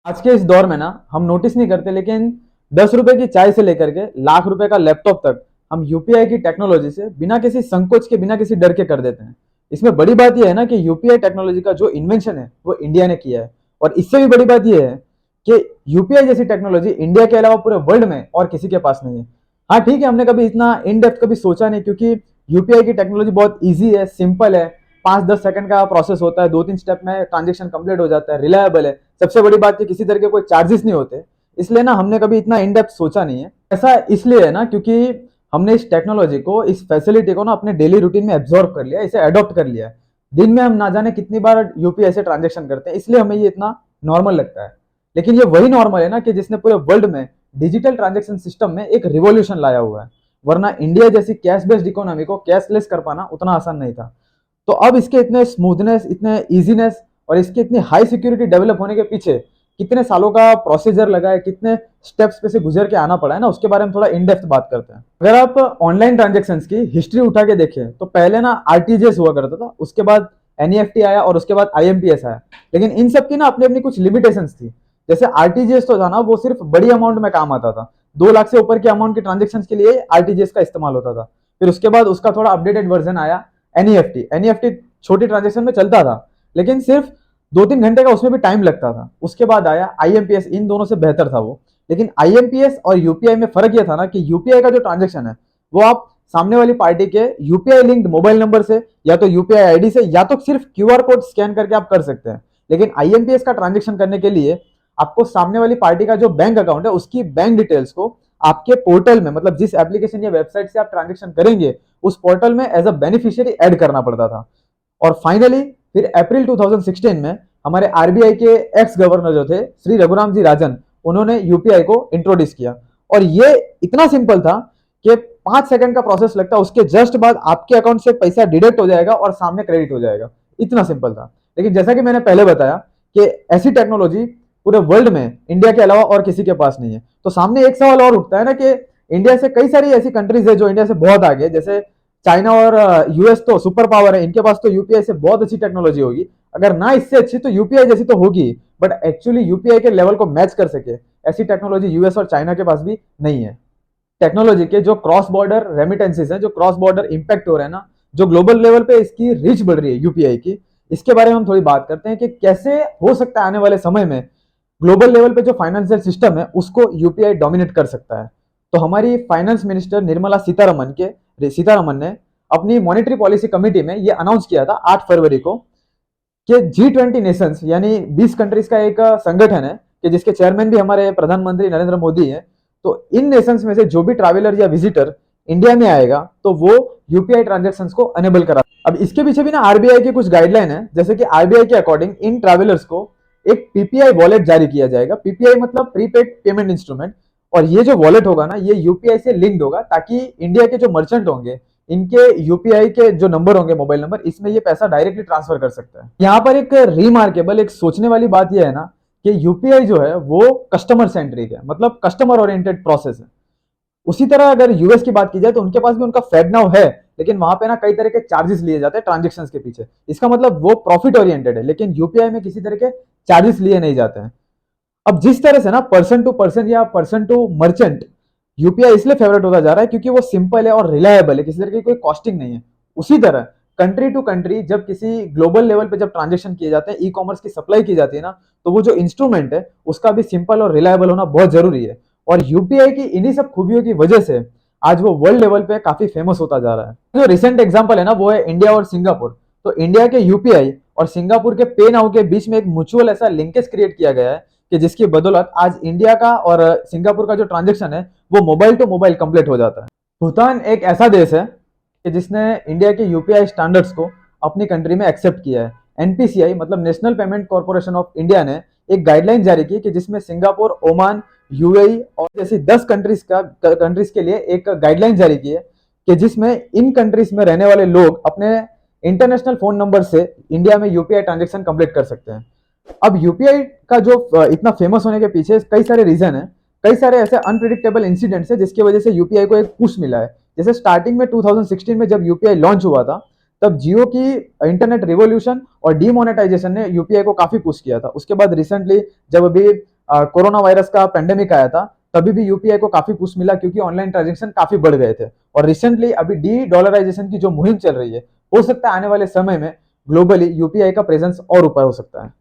आज के इस दौर में ना हम नोटिस नहीं करते, लेकिन 10 रुपए की चाय से लेकर के लाख रुपए का लैपटॉप तक हम यूपीआई की टेक्नोलॉजी से बिना किसी संकोच के, बिना किसी डर के कर देते हैं। इसमें बड़ी बात यह है ना कि यूपीआई टेक्नोलॉजी का जो इन्वेंशन है वो इंडिया ने किया है। और इससे भी बड़ी बात यह है कि यूपीआई जैसी टेक्नोलॉजी इंडिया के अलावा पूरे वर्ल्ड में और किसी के पास नहीं है। हाँ ठीक है, हमने कभी इतना इन डेप्थ कभी सोचा नहीं, क्योंकि यूपीआई की टेक्नोलॉजी बहुत ईजी है, सिंपल है। 5-10 सेकंड का प्रोसेस होता है, 2-3 स्टेप में ट्रांजेक्शन कंप्लीट हो जाता है, रिलायबल है। सबसे बड़ी बात कि किसी तरह के कोई चार्जेस नहीं होते। इसलिए ना हमने कभी इतना इन डेप्थ सोचा नहीं है। ऐसा इसलिए है ना क्योंकि हमने इस टेक्नोलॉजी को, इस फैसिलिटी को ना अपने डेली रूटीन में एब्जॉर्व कर लिया, इसे अडॉप्ट कर लिया है। दिन में हम ना जाने कितनी बार यूपीआई से ट्रांजेक्शन करते हैं, इसलिए हमें ये इतना नॉर्मल लगता है। लेकिन ये वही नॉर्मल है ना कि जिसने पूरे वर्ल्ड में डिजिटल ट्रांजेक्शन सिस्टम में एक रिवॉल्यूशन लाया हुआ है। वरना इंडिया जैसी कैश बेस्ड इकोनॉमी को कैशलेस कर पाना उतना आसान नहीं था। तो अब इसके इतने स्मूथनेस, इतने इजीनेस और इसके इतनी हाई सिक्योरिटी डेवलप होने के पीछे कितने सालों का प्रोसीजर लगा है, कितने स्टेप्स पे से गुजर के आना पड़ा है ना, उसके बारे में थोड़ा इन डेप्थ बात करते हैं। अगर आप ऑनलाइन ट्रांजेक्शन की हिस्ट्री उठा के देखें तो पहले ना आरटीजीएस हुआ करता था, उसके बाद एनईएफटी आया और उसके बाद आईएमपीएस आया। लेकिन इन सब की ना अपनी अपनी कुछ लिमिटेशंस थी। जैसे आरटीजीएस तो था ना, वो सिर्फ बड़ी अमाउंट में काम आता था। 2 लाख से ऊपर के अमाउंट के ट्रांजेक्शन के लिए आरटीजीएस का इस्तेमाल होता था। फिर उसके बाद उसका थोड़ा अपडेटेड वर्जन आया, एनईएफटी। एनईएफटी छोटी ट्रांजेक्शन में चलता था, लेकिन सिर्फ 2-3 घंटे का उसमें भी टाइम लगता था। उसके बाद आया आईएमपीएस, इन दोनों से बेहतर था वो। लेकिन आईएमपीएस और यूपीआई में फर्क यह था ना कि यूपीआई का जो ट्रांजेक्शन है वो आप सामने वाली पार्टी के यूपीआई लिंक्ड मोबाइल नंबर से या तो यूपीआई आईडी से या तो सिर्फ क्यूआर कोड स्कैन करके आप कर सकते हैं। लेकिन आईएमपीएस का ट्रांजेक्शन करने के लिए आपको सामने वाली पार्टी का जो बैंक अकाउंट है उसकी बैंक डिटेल्स को आपके पोर्टल में, मतलब जिस एप्लीकेशन या वेबसाइट से आप ट्रांजेक्शन करेंगे उस पोर्टल में एज अ बेनिफिशियरी ऐड करना पड़ता था। और फाइनली फिर अप्रैल 2016 में हमारे आरबीआई के एक्स गवर्नर जो थे श्री रघुराम जी राजन, उन्होंने यूपीआई को इंट्रोड्यूस किया। और ये इतना सिंपल था कि 5 सेकंड का प्रोसेस लगता, उसके जस्ट बाद आपके अकाउंट से पैसा डिडक्ट हो जाएगा और सामने क्रेडिट हो जाएगा। इतना सिंपल था। लेकिन जैसा कि मैंने पहले बताया कि ऐसी टेक्नोलॉजी पूरे वर्ल्ड में इंडिया के अलावा और किसी के पास नहीं है। तो सामने एक सवाल और उठता है ना कि इंडिया से कई सारी ऐसी कंट्रीज है जो इंडिया से बहुत आगे, जैसे चाइना और यूएस तो सुपर पावर है, इनके पास तो यूपीआई से बहुत अच्छी टेक्नोलॉजी होगी। अगर ना इससे अच्छी तो यूपीआई जैसी तो होगी, बट एक्चुअली यूपीआई के लेवल को मैच कर सके ऐसी टेक्नोलॉजी यूएस और चाइना के पास भी नहीं है। टेक्नोलॉजी के जो क्रॉस बॉर्डर रेमिटेंसेस हैं, जो क्रॉस बॉर्डर इंपैक्ट हो रहे हैं ना, जो ग्लोबल लेवल पे इसकी रीच बढ़ रही है यूपीआई की, इसके बारे में हम थोड़ी बात करते हैं कि कैसे हो सकता है आने वाले समय में ग्लोबल लेवल पे जो फाइनेंशियल सिस्टम है उसको यूपीआई डोमिनेट कर सकता है। तो हमारी फाइनेंस मिनिस्टर निर्मला सीतारमन ने अपनी मॉनेटरी पॉलिसी कमेटी में ये अनाउंस किया था 8 फरवरी को कि G20 नेशंस यानी 20 कंट्रीज का एक संगठन है कि जिसके चेयरमैन भी हमारे प्रधानमंत्री नरेंद्र मोदी हैं। तो इन नेशंस में से जो भी ट्रैवलर या विजिटर इंडिया में आएगा तो वो यूपीआई ट्रांजेक्शंस को अनेबल करा। अब इसके पीछे भी ना आरबीआई की कुछ गाइडलाइन है, जैसे कि आरबीआई के अकॉर्डिंग इन ट्रैवलर्स को एक पीपीआई वॉलेट जारी किया जाएगा। पीपीआई मतलब प्रीपेड पेमेंट इंस्ट्रूमेंट। और ये जो वॉलेट होगा ना, ये यूपीआई से लिंक्ड होगा, ताकि इंडिया के जो मर्चेंट होंगे इनके यूपीआई के जो नंबर होंगे, मोबाइल नंबर, इसमें ये पैसा डायरेक्टली ट्रांसफर कर सकता है। यहाँ पर एक रिमार्केबल, एक सोचने वाली बात यह है ना कि यूपीआई जो है वो कस्टमर सेंट्रिक है, मतलब कस्टमर ओरिएंटेड प्रोसेस है। उसी तरह अगर यूएस की बात की जाए तो उनके पास भी उनका फेडनाउ है, लेकिन वहां पे ना कई तरह के चार्जेस लिए जाते हैं ट्रांजेक्शन के पीछे। इसका मतलब वो प्रॉफिट ओरिएंटेड है, लेकिन यूपीआई में किसी तरह के चार्जेस लिए नहीं जाते हैं। अब जिस तरह से ना पर्सन टू पर्सन या पर्सन टू मर्चेंट यूपीआई इसलिए फेवरेट होता जा रहा है क्योंकि वो सिंपल है और रिलायबल है, किसी तरह की कोई कॉस्टिंग नहीं है। उसी तरह कंट्री टू कंट्री जब किसी ग्लोबल लेवल पे जब ट्रांजेक्शन किए जाते हैं, ई कॉमर्स की सप्लाई की जाती है ना, तो वो जो इंस्ट्रूमेंट है उसका भी सिंपल और रिलायबल होना बहुत जरूरी है। और यूपीआई की इन्हीं सब खूबियों की वजह से आज वो वर्ल्ड लेवल पे काफी फेमस होता जा रहा है। जो रिसेंट एग्जांपल है ना वो है इंडिया और सिंगापुर। तो इंडिया के यूपीआई और सिंगापुर के पे नाउ के बीच में एक म्यूचुअल ऐसा लिंकेज क्रिएट किया गया है कि जिसकी बदौलत आज इंडिया का और सिंगापुर का जो ट्रांजेक्शन है वो मोबाइल टू मोबाइल कंप्लीट हो जाता है। भूटान एक ऐसा देश है कि जिसने इंडिया के यूपीआई स्टैंडर्ड्स को अपनी कंट्री में एक्सेप्ट किया है। एनपीसीआई मतलब national payment corporation of India ने एक गाइडलाइन जारी की कि जिसमें सिंगापुर, ओमान, यूएई और जैसी 10 कंट्रीज के लिए एक गाइडलाइन जारी की है कि जिसमें इन कंट्रीज में रहने वाले लोग अपने इंटरनेशनल फोन नंबर से इंडिया में यूपीआई ट्रांजेक्शन कंप्लीट कर सकते हैं। अब यूपीआई का जो इतना फेमस होने के पीछे कई सारे रीजन है, कई सारे ऐसे अनप्रिडिक्टेबल इंसिडेंट्स है जिसकी वजह से यूपीआई को एक पुश मिला है। जैसे स्टार्टिंग में 2016 में जब यूपीआई लॉन्च हुआ था, तब जियो की इंटरनेट रिवॉल्यूशन और डीमोनेटाइजेशन ने यूपीआई को काफी पुश किया था। उसके बाद रिसेंटली जब अभी कोरोना वायरस का पेंडेमिक आया था, तभी भी यूपीआई को काफी पुश मिला क्योंकि ऑनलाइन ट्रांजेक्शन काफी बढ़ गए थे। और रिसेंटली अभी डी डॉलराइजेशन की जो मुहिम चल रही है, हो सकता है आने वाले समय में ग्लोबली यूपीआई का प्रेजेंस और ऊपर हो सकता है।